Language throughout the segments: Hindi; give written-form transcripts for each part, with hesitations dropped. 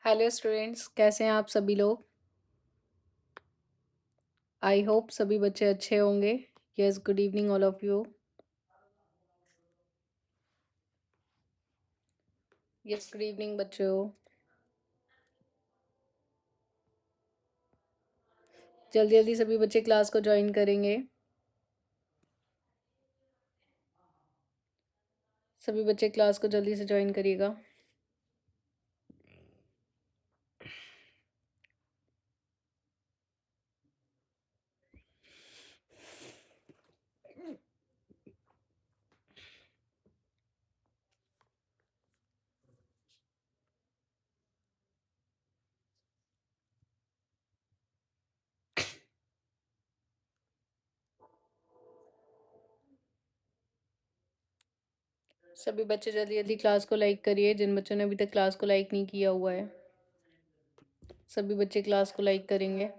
हेलो स्टूडेंट्स, कैसे हैं आप सभी लोग। आई होप सभी बच्चे अच्छे होंगे। Yes, good evening all of you. Yes, good evening बच्चों। जल्दी जल्दी सभी बच्चे क्लास को ज्वाइन करेंगे। सभी बच्चे क्लास को जल्दी से ज्वाइन करिएगा। सभी बच्चे जल्दी जल्दी क्लास को लाइक करिए। जिन बच्चों ने अभी तक क्लास को लाइक नहीं किया हुआ है, सभी बच्चे क्लास को लाइक करेंगे।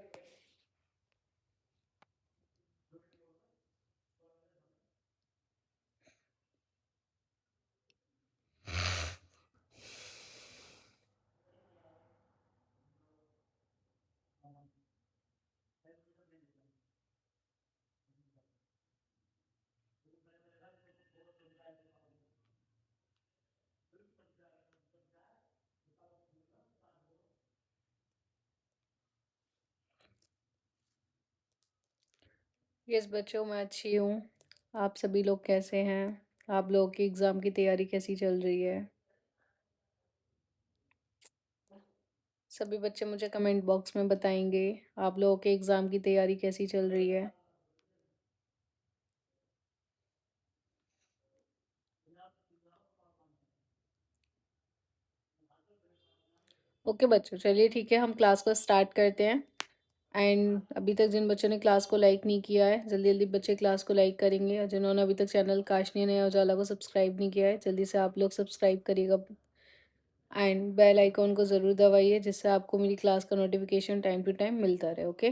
यस बच्चों, मैं अच्छी हूँ। आप सभी लोग कैसे हैं? आप लोगों की एग्ज़ाम की तैयारी कैसी चल रही है? सभी बच्चे मुझे कमेंट बॉक्स में बताएंगे आप लोगों के एग्ज़ाम की तैयारी कैसी चल रही है। ओके बच्चों, चलिए ठीक है, हम क्लास को स्टार्ट करते हैं। एंड अभी तक जिन बच्चों ने क्लास को लाइक नहीं किया है, जल्दी जल्दी बच्चे क्लास को लाइक करेंगे। और जिन्होंने अभी तक चैनल काशनी नया उजाला को सब्सक्राइब नहीं किया है, जल्दी से आप लोग सब्सक्राइब करिएगा। एंड बेल आइकॉन को ज़रूर दबाइए, जिससे आपको मेरी क्लास का नोटिफिकेशन टाइम टू टाइम मिलता रहे। ओके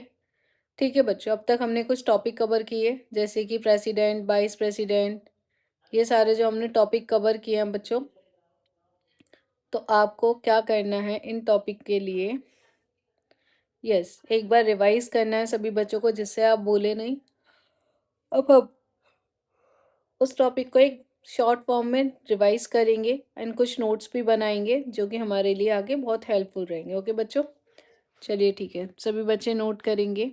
ठीक है बच्चों, अब तक हमने कुछ टॉपिक कवर किए, जैसे कि प्रेसिडेंट, वाइस प्रेसिडेंट, ये सारे जो हमने टॉपिक कवर किए हैं बच्चों। तो आपको क्या करना है इन टॉपिक के लिए? यस, एक बार रिवाइज करना है सभी बच्चों को, जिससे आप बोले नहीं। अब उस टॉपिक को एक शॉर्ट फॉर्म में रिवाइज करेंगे एंड कुछ नोट्स भी बनाएंगे, जो कि हमारे लिए आगे बहुत हेल्पफुल रहेंगे। ओके बच्चों, चलिए ठीक है, सभी बच्चे नोट करेंगे।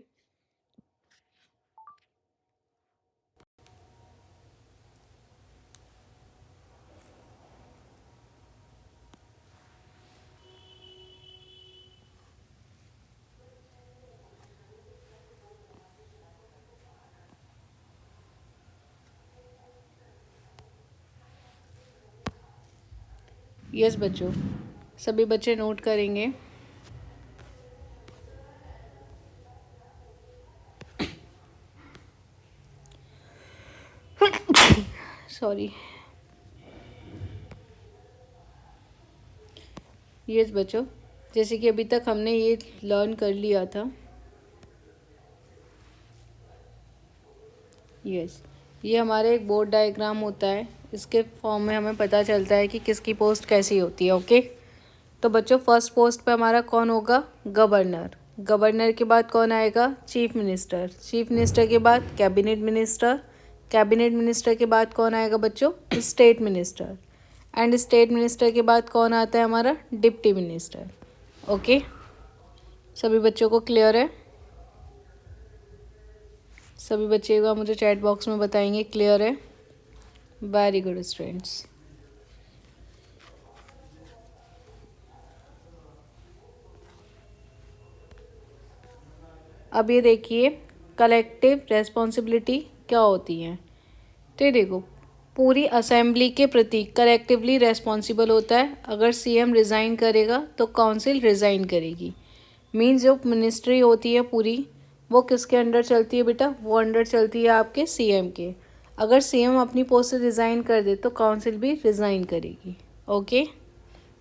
यस बच्चों, सभी बच्चे नोट करेंगे। सॉरी। यस बच्चों, जैसे कि अभी तक हमने ये लर्न कर लिया था। यस, ये हमारा एक बोर्ड डायग्राम होता है। इसके फॉर्म में हमें पता चलता है कि किसकी पोस्ट कैसी होती है। ओके, तो बच्चों फर्स्ट पोस्ट पे हमारा कौन होगा? गवर्नर। गवर्नर के बाद कौन आएगा? Chief minister. चीफ मिनिस्टर के बाद कैबिनेट मिनिस्टर। कैबिनेट मिनिस्टर के बाद कौन आएगा बच्चों? State minister. And state minister के बाद कौन आता है? हमारा डिप्टी मिनिस्टर। ओके, सभी बच्चों को क्लियर है? सभी बच्चे एक बार मुझे चैट बॉक्स में बताएंगे क्लियर है। Very good students. अब ये देखिए, कलेक्टिव रेस्पॉन्सिबिलिटी क्या होती है। तो ये देखो, पूरी असेंबली के प्रति कलेक्टिवली रेस्पॉन्सिबल होता है। अगर सीएम रिज़ाइन करेगा तो काउंसिल रिज़ाइन करेगी। मीन्स जो मिनिस्ट्री होती है पूरी, वो किसके अंडर चलती है बेटा? वो अंडर चलती है आपके सीएम के। अगर सीएम अपनी पोस्ट से रिज़ाइन कर दे तो काउंसिल भी रिज़ाइन करेगी। ओके,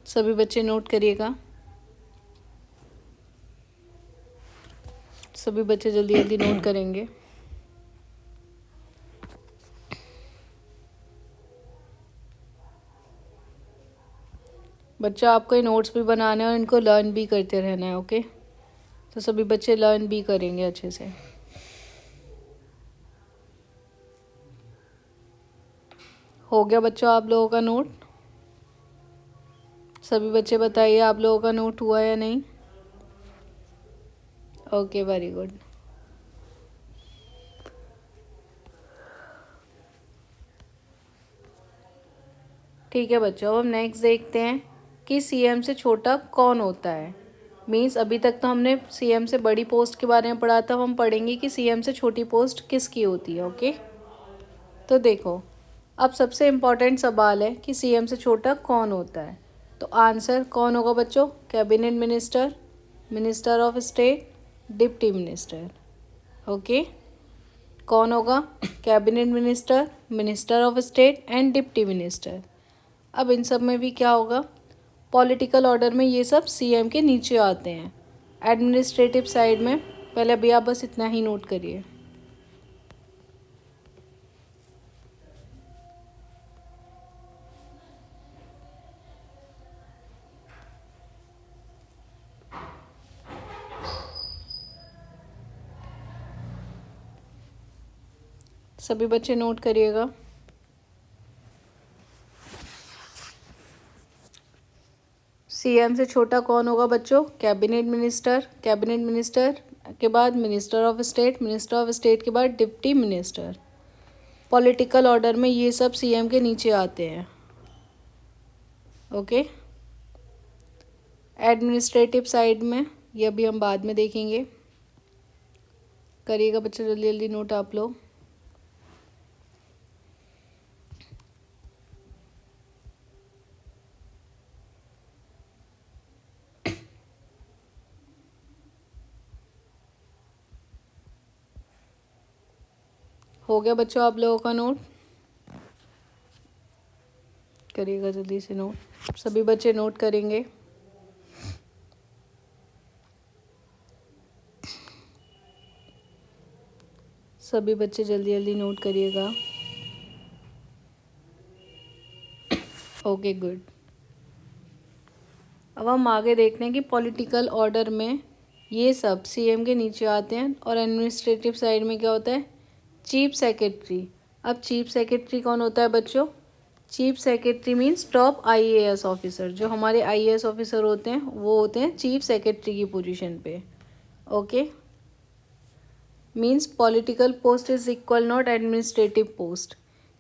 सभी बच्चे नोट करिएगा। सभी बच्चे जल्दी जल्दी नोट करेंगे। बच्चा आपको ये नोट्स भी बनाने हैं और इनको लर्न भी करते रहना है। ओके, तो सभी बच्चे लर्न भी करेंगे अच्छे से। हो गया बच्चों आप लोगों का नोट? सभी बच्चे बताइए आप लोगों का नोट हुआ या नहीं। Okay, very good. ठीक है बच्चों, अब हम नेक्स्ट देखते हैं कि सीएम से छोटा कौन होता है। मीन्स अभी तक तो हमने सीएम से बड़ी पोस्ट के बारे में पढ़ा था, हम पढ़ेंगे कि सीएम से छोटी पोस्ट किसकी होती है। ओके, तो देखो अब सबसे इम्पॉर्टेंट सवाल है कि सीएम से छोटा कौन होता है। तो आंसर कौन होगा बच्चों? Cabinet minister, minister of state, deputy minister. Okay, कौन होगा? Cabinet minister, minister of state and deputy minister. अब इन सब में भी क्या होगा? पॉलिटिकल ऑर्डर में ये सब सीएम के नीचे आते हैं। एडमिनिस्ट्रेटिव साइड में पहले अभी आप बस इतना ही नोट करिए। सभी बच्चे नोट करिएगा। सीएम से छोटा कौन होगा बच्चों? कैबिनेट मिनिस्टर, कैबिनेट मिनिस्टर के बाद minister of state, minister of state के बाद डिप्टी मिनिस्टर। पॉलिटिकल ऑर्डर में ये सब सीएम के नीचे आते हैं। ओके, एडमिनिस्ट्रेटिव साइड में ये अभी हम बाद में देखेंगे। करिएगा बच्चों जल्दी जल्दी नोट आप लोग। हो गया बच्चों आप लोगों का नोट? करिएगा जल्दी से नोट, सभी बच्चे नोट करेंगे। सभी बच्चे जल्दी जल्दी नोट करिएगा। Okay, good. अब हम आगे देखते हैं कि पॉलिटिकल ऑर्डर में ये सब सीएम के नीचे आते हैं और एडमिनिस्ट्रेटिव साइड में क्या होता है? Chief secretary. अब चीफ सेक्रेटरी कौन होता है बच्चों? Chief secretary means top IAS officer. जो हमारे आईएएस ऑफिसर होते हैं वो होते हैं चीफ सेक्रेटरी की पोजीशन पे। Okay, means political post is equal not administrative post.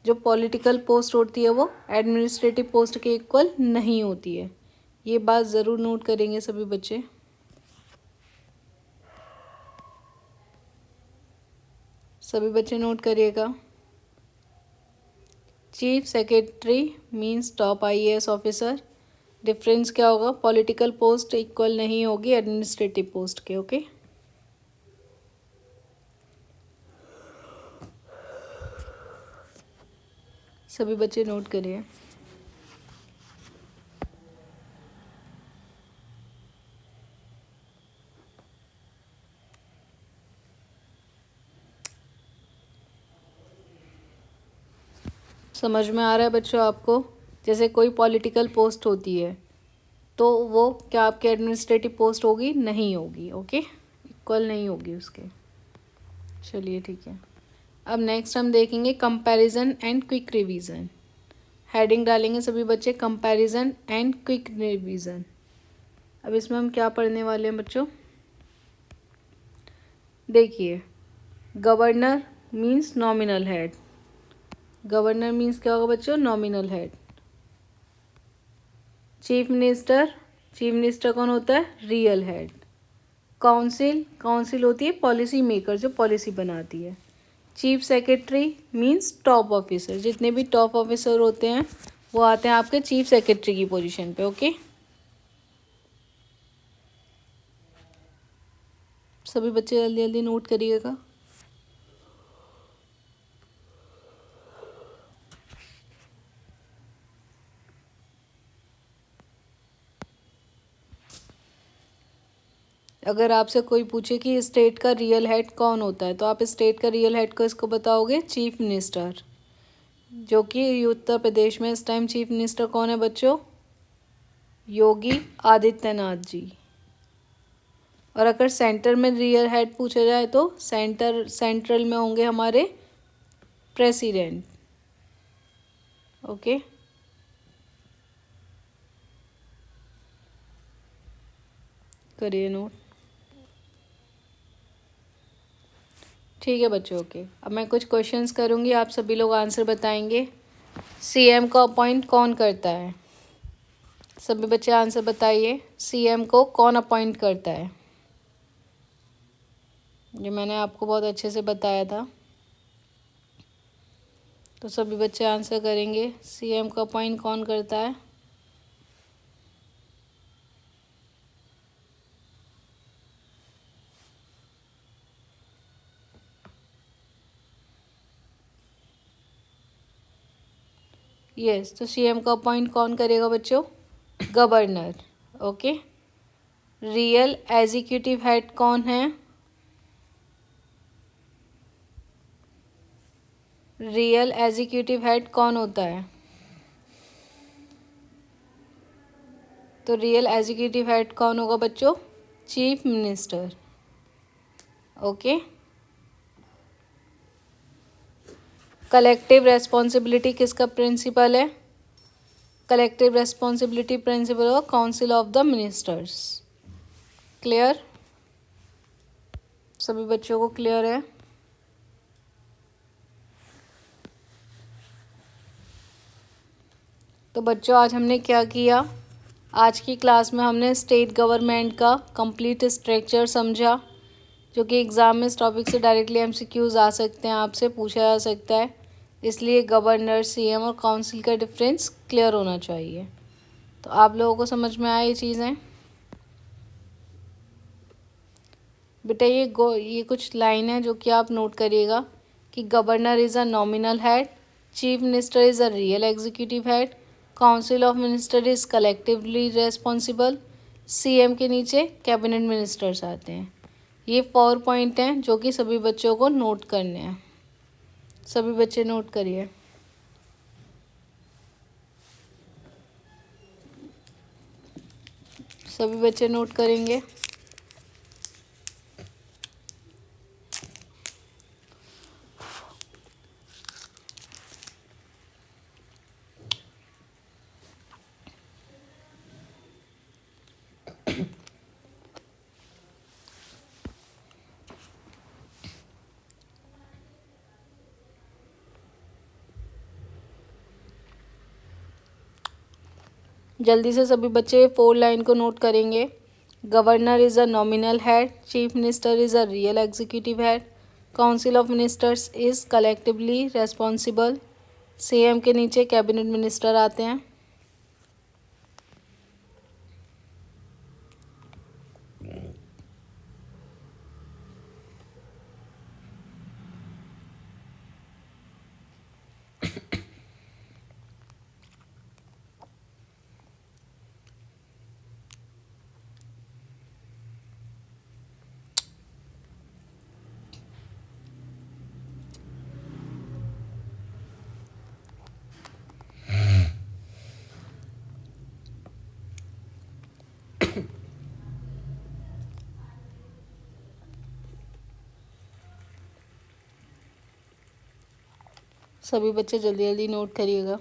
जो पॉलिटिकल पोस्ट होती है वो एडमिनिस्ट्रेटिव पोस्ट के इक्वल नहीं होती है। ये बात ज़रूर नोट करेंगे सभी बच्चे। सभी बच्चे नोट करिएगा। Chief secretary means top IAS officer. Difference क्या होगा? पॉलिटिकल पोस्ट इक्वल नहीं होगी एडमिनिस्ट्रेटिव पोस्ट के। ओके, सभी बच्चे नोट करिए। समझ में आ रहा है बच्चों आपको? जैसे कोई पॉलिटिकल पोस्ट होती है तो वो क्या आपकी एडमिनिस्ट्रेटिव पोस्ट होगी? नहीं होगी। ओके, इक्वल नहीं होगी उसके। चलिए ठीक है। अब नेक्स्ट हम देखेंगे comparison and quick revision. Heading डालेंगे सभी बच्चे, कंपैरिजन एंड क्विक रिवीजन। अब इसमें हम क्या पढ़ने वाले हैं बच्चों? देखिए, governor means nominal head. Governor means क्या होगा बच्चों? Nominal head. Chief minister, chief minister कौन होता है? Real head. काउंसिल, काउंसिल होती है पॉलिसी मेकर जो पॉलिसी बनाती है। Chief secretary means top officer. जितने भी टॉप ऑफिसर होते हैं वो आते हैं आपके चीफ सेक्रेटरी की पोजीशन पे। ओके, सभी बच्चे जल्दी जल्दी नोट करिएगा। अगर आपसे कोई पूछे कि स्टेट का रियल हेड कौन होता है तो आप स्टेट का रियल हेड को इसको बताओगे? Chief minister. जो कि उत्तर प्रदेश में इस टाइम चीफ मिनिस्टर कौन है बच्चों? योगी आदित्यनाथ जी। और अगर सेंटर में रियल हेड पूछा जाए तो सेंट्रल में होंगे हमारे प्रेसिडेंट। ओके, करिए नोट। ठीक है बच्चों, ओके। अब मैं कुछ क्वेश्चंस करूँगी, आप सभी लोग आंसर बताएंगे। सीएम को अपॉइंट कौन करता है? सभी बच्चे आंसर बताइए। सीएम को कौन अपॉइंट करता है? ये मैंने आपको बहुत अच्छे से बताया था, तो सभी बच्चे आंसर करेंगे। सीएम को अपॉइंट कौन करता है? यस, तो सीएम को अपॉइंट कौन करेगा बच्चों? Governor. Okay. Real executive head कौन है? रियल एग्जीक्यूटिव हेड कौन होता है? तो रियल एग्जीक्यूटिव हेड कौन होगा बच्चों? Chief minister. Okay. Collective responsibility किसका प्रिंसिपल है? Collective responsibility principle of council of the ministers. Clear? सभी बच्चों को क्लियर है? तो बच्चों आज हमने क्या किया? आज की क्लास में हमने स्टेट गवर्नमेंट का कंप्लीट स्ट्रक्चर समझा, जो कि एग्ज़ाम में इस टॉपिक से डायरेक्टली एमसीक्यूज आ सकते हैं, आपसे पूछा जा सकता है। इसलिए गवर्नर, सीएम और काउंसिल का डिफरेंस क्लियर होना चाहिए। तो आप लोगों को समझ में आए ये चीज़ें? बेटा ये कुछ लाइन है जो कि आप नोट करिएगा कि governor is a nominal head, chief minister is a real executive head, council of minister is collectively responsible, CM के नीचे कैबिनेट मिनिस्टर्स आते हैं। ये 4 पॉइंट हैं जो कि सभी बच्चों को नोट करने हैं। सभी बच्चे नोट करिए। सभी बच्चे नोट करेंगे। जल्दी से सभी बच्चे 4 लाइन को नोट करेंगे। Governor is a nominal head, chief minister is a real executive head, council of ministers is collectively responsible, CM के नीचे कैबिनेट मिनिस्टर आते हैं। सभी बच्चे जल्दी जल्दी नोट करिएगा।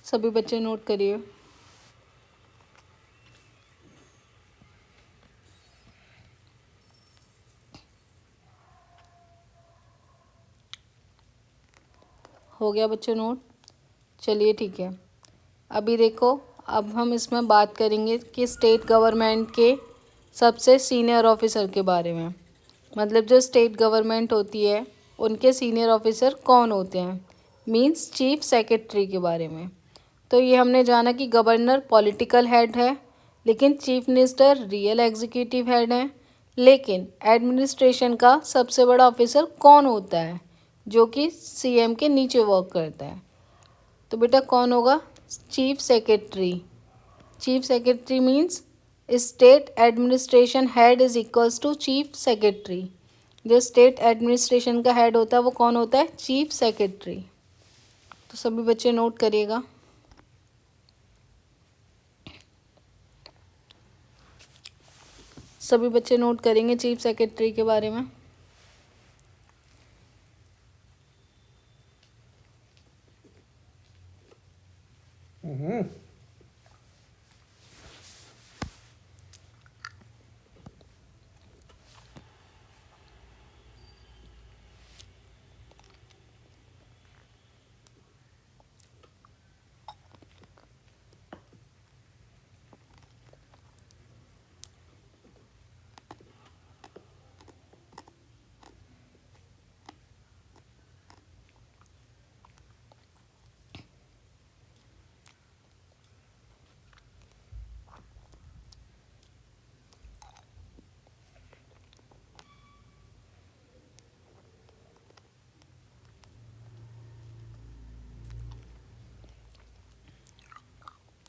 सभी बच्चे नोट करिए। हो गया बच्चों नोट? चलिए ठीक है। अभी देखो, अब हम इसमें बात करेंगे कि स्टेट गवर्नमेंट के सबसे सीनियर ऑफिसर के बारे में। मतलब जो स्टेट गवर्नमेंट होती है उनके सीनियर ऑफिसर कौन होते हैं, मींस चीफ सेक्रेटरी के बारे में। तो ये हमने जाना कि गवर्नर पॉलिटिकल हेड है, लेकिन chief minister real executive head है। लेकिन एडमिनिस्ट्रेशन का सबसे बड़ा ऑफिसर कौन होता है, जो कि सीएम के नीचे वर्क करता है? तो बेटा कौन होगा? Chief secretary. Chief secretary means state administration head is equals to chief secretary. जो स्टेट एडमिनिस्ट्रेशन का हेड होता है वो कौन होता है? Chief secretary. तो सभी बच्चे नोट करिएगा। सभी बच्चे नोट करेंगे चीफ सेक्रेटरी के बारे में।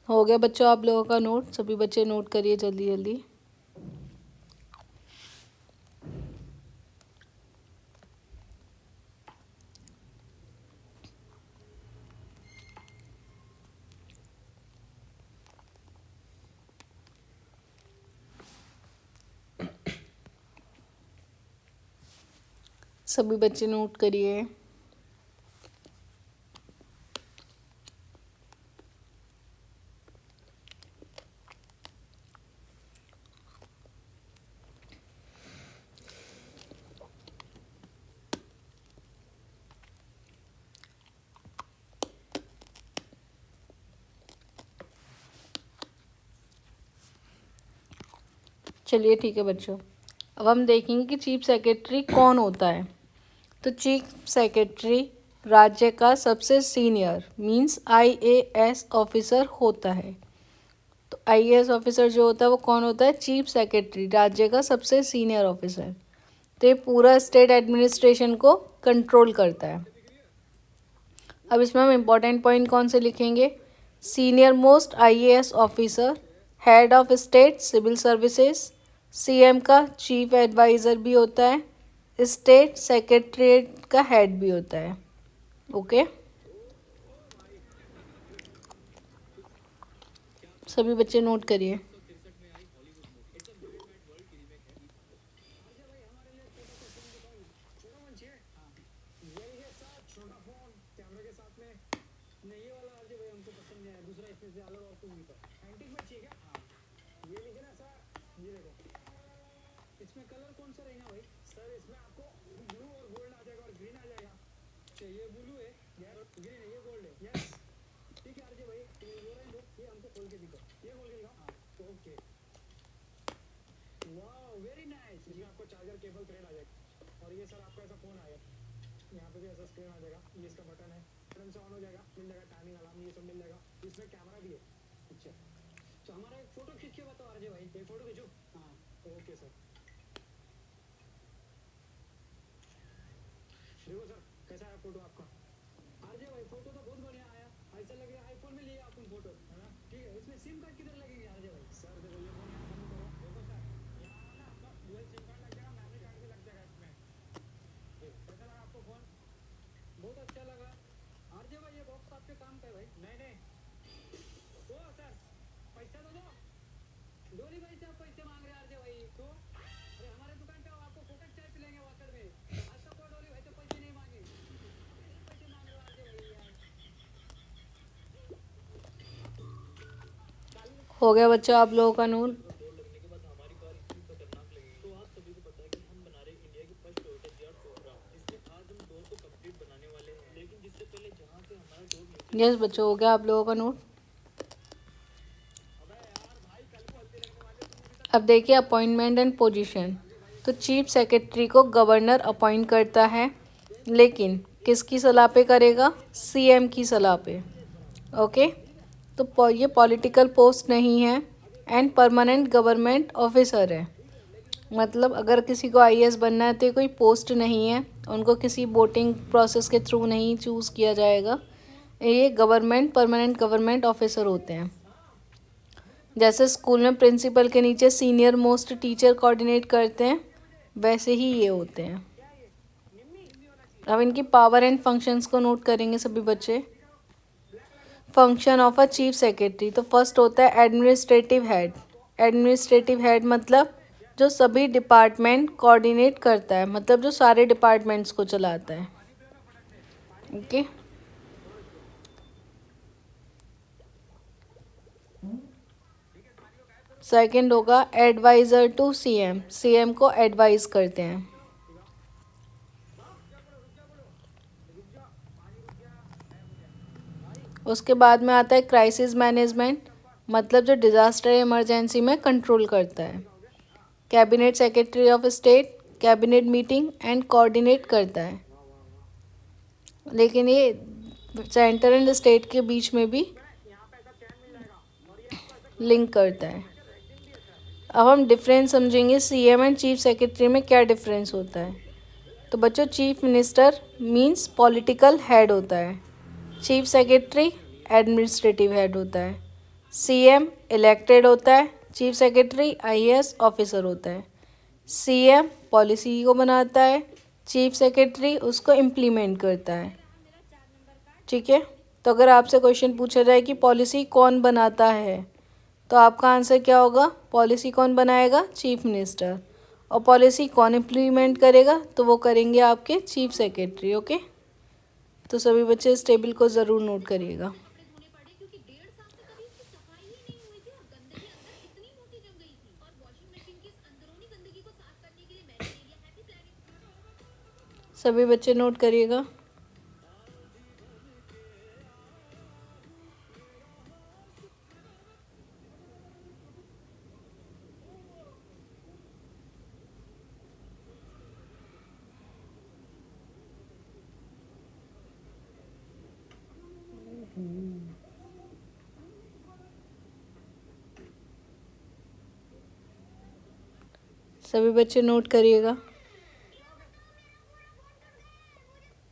हो गया बच्चों आप लोगों का नोट? सभी बच्चे नोट करिए जल्दी जल्दी। सभी बच्चे नोट करिए। चलिए ठीक है बच्चों, अब हम देखेंगे कि चीफ सेक्रेटरी कौन होता है। तो चीफ सेक्रेटरी राज्य का सबसे सीनियर मींस आईएएस ऑफिसर होता है। तो आईएएस ऑफिसर जो होता है वो कौन होता है? चीफ सेक्रेटरी, राज्य का सबसे सीनियर ऑफिसर। तो ये पूरा स्टेट एडमिनिस्ट्रेशन को कंट्रोल करता है। अब इसमें हम इम्पोर्टेंट पॉइंट कौन से लिखेंगे? Senior most IAS officer, head of state civil services, CM का चीफ एडवाइज़र भी होता है, स्टेट सेक्रेटरीट का हेड भी होता है। ओके, सभी बच्चे नोट करिए। इसमें कलर कौन सा रहेगा भाई? सर इसमें आपको ब्लू और गोल्ड आ जाएगा और ग्रीन आ जाएगा। अच्छा ये ब्लू है, यार ग्रीन है, ये गोल्ड है। यस ठीक है आरजे भाई, तो ये रहा है, ये हमको खोल के दिखाओ, ये खोल के दिखाओ। हाँ ओके, वाओ वेरी नाइस। इसमें आपको चार्जर केबल थ्रेड आ जाएगा और ये सर आपका ऐसा फोन आएगा, यहाँ पे भी ऐसा स्क्रीन आ जाएगा, ये इसका बटन है, बटन से ऑन हो जाएगा, मिल जाएगा टाइमिंग अलार्म, ये सब मिल जाएगा। इसमें कैमरा भी है। अच्छा तो हमारा एक फोटो खींच के बताओ आरजे भाई, एक फोटो खींचो। हाँ ओके सर। देखो सर कैसा है फोटो आपका? आरजे भाई फोटो तो बहुत बढ़िया आया, ऐसा लग रहा है आईफोन में लिया अपन फोटो, है ना? ठीक है, इसमें सिम कार्ड किधर लगेंगे आरजे भाई? सर देखो ये फोन यहाँ बंद करो, देखो सर यहाँ ना आपका डुअल सिम कार्ड लग जाएगा, मेमोरी कार्ड भी लग जाएगा इसमें। कैसा लगा आपको फोन? बहुत अच्छा लगा। आरजे भाई ये बॉक्स आपके काम का है भाई? नहीं नहीं ओ सर पैसा तो दो। डोली भाई से आप पैसे मांग रहे हैं आरजे भाई? तो अरे हमारे दुकान पे आपको फोकट चाय पिलेंगे वाकड़ में। आज तक कोई डोली भाई से पैसे नहीं मांगे, पैसे मांग रहे हो आरजे भाई यार? हो गया बच्चों आप लोगों का नोट? दौड़ लगने के बाद हमारी कार इतनी खतरनाक लगेगी। तो आप सभी को पता है कि हम बना रहे इंडिया की फर्स्ट टोयोटा GR 16, जिसमें आज हम डोर को कंप्लीट बनाने वाले हैं। लेकिन जिससे पहले जहाँ से हमारा डोर नीचे यस बच्चों, हो गया आप लोगों का नोट? अब देखिए अपॉइंटमेंट एंड पोजीशन। तो चीफ सेक्रेटरी को गवर्नर अपॉइंट करता है, लेकिन किसकी सलाह पे करेगा? सीएम की सलाह पे। ओके, तो ये पॉलिटिकल पोस्ट नहीं है एंड परमानेंट गवर्नमेंट ऑफिसर है। मतलब अगर किसी को आईएएस बनना है तो ये कोई पोस्ट नहीं है, उनको किसी वोटिंग प्रोसेस के थ्रू नहीं चूज़ किया जाएगा। ये गवर्नमेंट परमानेंट गवर्नमेंट ऑफिसर होते हैं। जैसे स्कूल में प्रिंसिपल के नीचे सीनियर मोस्ट टीचर कोऑर्डिनेट करते हैं, वैसे ही ये होते हैं। अब इनकी पावर एंड फंक्शंस को नोट करेंगे सभी बच्चे। Function of a chief secretary, तो फर्स्ट होता है एडमिनिस्ट्रेटिव हेड। एडमिनिस्ट्रेटिव हेड मतलब जो सभी डिपार्टमेंट कोऑर्डिनेट करता है, मतलब जो सारे डिपार्टमेंट्स को चलाता है। ओके, सेकंड होगा एडवाइज़र टू सीएम। सीएम को एडवाइस करते हैं। उसके बाद में आता है क्राइसिस मैनेजमेंट, मतलब जो डिज़ास्टर इमरजेंसी में कंट्रोल करता है। Cabinet secretary of state cabinet meeting and coordinate करता है, लेकिन ये सेंटर एंड स्टेट के बीच में भी लिंक करता है। अब हम डिफरेंस समझेंगे सीएम एंड चीफ सेक्रेटरी में क्या डिफरेंस होता है। तो बच्चों chief minister means political head होता है, चीफ सेक्रेटरी एडमिनिस्ट्रेटिव हेड होता है, सीएम इलेक्टेड होता है, चीफ सेक्रेटरी आईएएस ऑफिसर होता है। सीएम पॉलिसी को बनाता है, चीफ सेक्रेटरी उसको इम्प्लीमेंट करता है। ठीक है, तो अगर आपसे क्वेश्चन पूछा जाए कि पॉलिसी कौन बनाता है, तो आपका आंसर क्या होगा? पॉलिसी कौन बनाएगा? Chief minister. और पॉलिसी कौन इम्प्लीमेंट करेगा? तो वो करेंगे आपके चीफ सेक्रेटरी। ओके, तो सभी बच्चे इस टेबल को ज़रूर नोट करिएगा। सभी बच्चे नोट करिएगा। सभी बच्चे नोट करिएगा।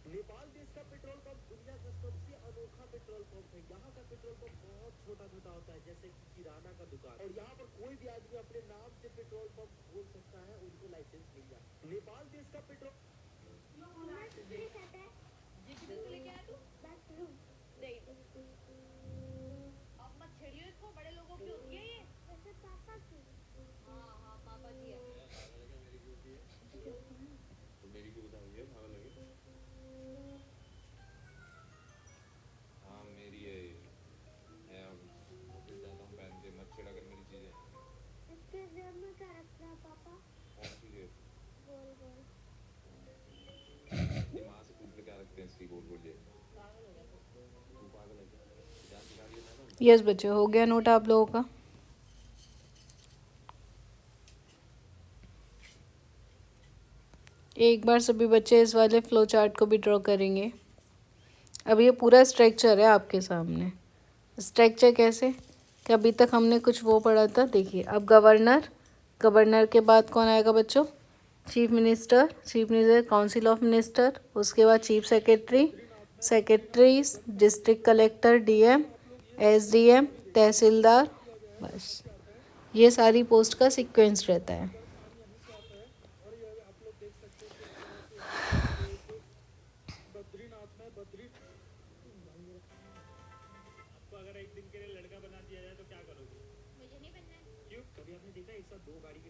नेपाल देश का पेट्रोल पंप दुनिया का सबसे अनोखा पेट्रोल पंप है। यहाँ का पेट्रोल पंप बहुत छोटा छोटा होता है, जैसे कि किराना का दुकान। और यहाँ पर कोई भी आदमी अपने नाम से पेट्रोल पंप खोल सकता है, उनको लाइसेंस मिल जाए। नेपाल देश का पेट्रोल अब मत छेड़ियो इसको, बड़े लोगों की होती है ये। वैसे पापा की। हाँ हाँ पापा की है। तो मेरी क्यों बताओ ये भाग लगे। हाँ मेरी है ये। मैं अब ऑफिस जाता हूँ पहन के, मत छेड़ा कर मेरी चीजें। इसके जेब में क्या रखना है पापा? कौन सी जेब? गोल गोल। दिमाग से पूछ ले क्या रखते हैं इसकी गोल गोल जेब। तू पागल है क्या? जान सिखा दिया मैडम। यस बच्चे, हो गया नोट आप लोगों का? एक बार सभी बच्चे इस वाले फ्लो चार्ट को भी ड्रॉ करेंगे। अब ये पूरा स्ट्रक्चर है आपके सामने। स्ट्रक्चर कैसे कि अभी तक हमने कुछ वो पढ़ा था, देखिए। अब गवर्नर, गवर्नर के बाद कौन आएगा बच्चों? Chief minister, chief minister council of minister, उसके बाद chief secretary, secretaries, district collector DM, SDM, tehsildar. बस ये सारी पोस्ट का सीक्वेंस रहता है। और ये आप लोग देख सकते हैं कि यहाँ पे बद्रीनाथ में आपको अगर एक दिन के लिए लड़का बना दिया जाए तो क्या करोगे? मुझे नहीं बनना है। क्यों? कभी आपने देखा एक साथ दो गाड़ी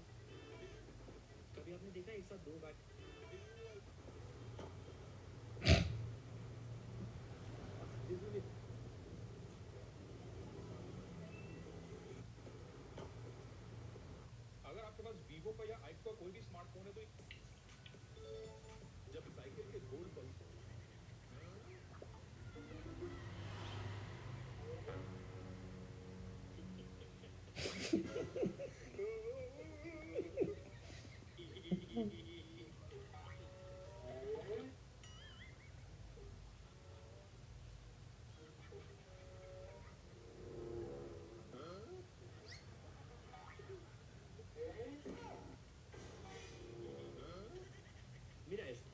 वीवो का या आइक का कोई भी स्मार्टफोन है तो जब साइकिल के गोल पल Mira esto.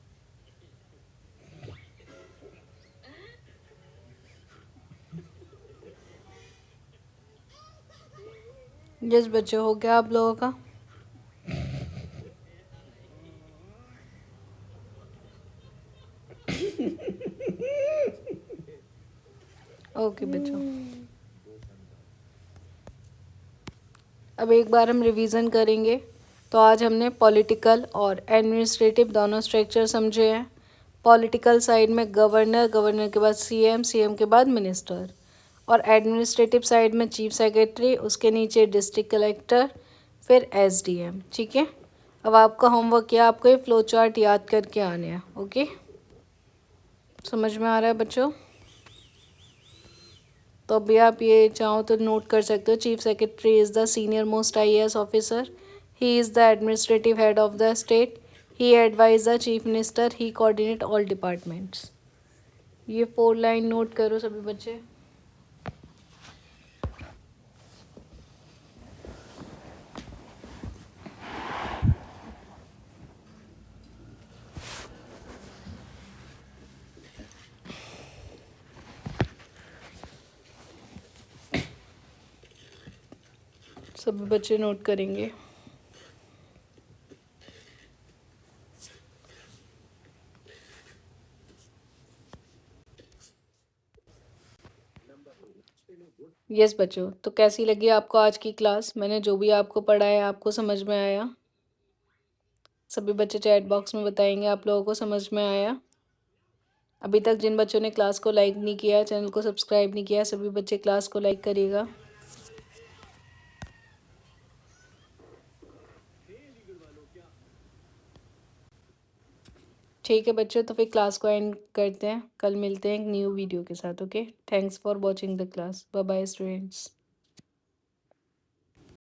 यस बच्चों, हो गया आप लोगों का? ओके बच्चों, अब एक बार हम रिवीजन करेंगे। तो आज हमने पॉलिटिकल और एडमिनिस्ट्रेटिव दोनों स्ट्रक्चर समझे हैं। पॉलिटिकल साइड में गवर्नर, गवर्नर के बाद सीएम, सीएम के बाद मिनिस्टर, और एडमिनिस्ट्रेटिव साइड में चीफ सेक्रेटरी, उसके नीचे डिस्ट्रिक्ट कलेक्टर, फिर एसडीएम। ठीक है, अब आपका होमवर्क क्या, आपको ये फ्लो चार्ट याद करके आने हैं। ओके, समझ में आ रहा है बच्चों? तो अभी आप ये चाहो तो नोट कर सकते हो। Chief secretary is the senior most IAS officer, he is the administrative head of the state, he advise the chief minister, he coordinate all departments. ये 4 लाइन नोट करो सभी बच्चे। सभी बच्चे नोट करेंगे। यस बच्चों, तो कैसी लगी आपको आज की क्लास? मैंने जो भी आपको पढ़ाया आपको समझ में आया? सभी बच्चे चैट बॉक्स में बताएंगे आप लोगों को समझ में आया। अभी तक जिन बच्चों ने क्लास को लाइक नहीं किया, चैनल को सब्सक्राइब नहीं किया, सभी बच्चे क्लास को लाइक करिएगा। ठीक है बच्चों, तो फिर क्लास को एंड करते हैं। कल मिलते हैं एक न्यू वीडियो के साथ। Okay, thanks for watching the class. Bye bye students.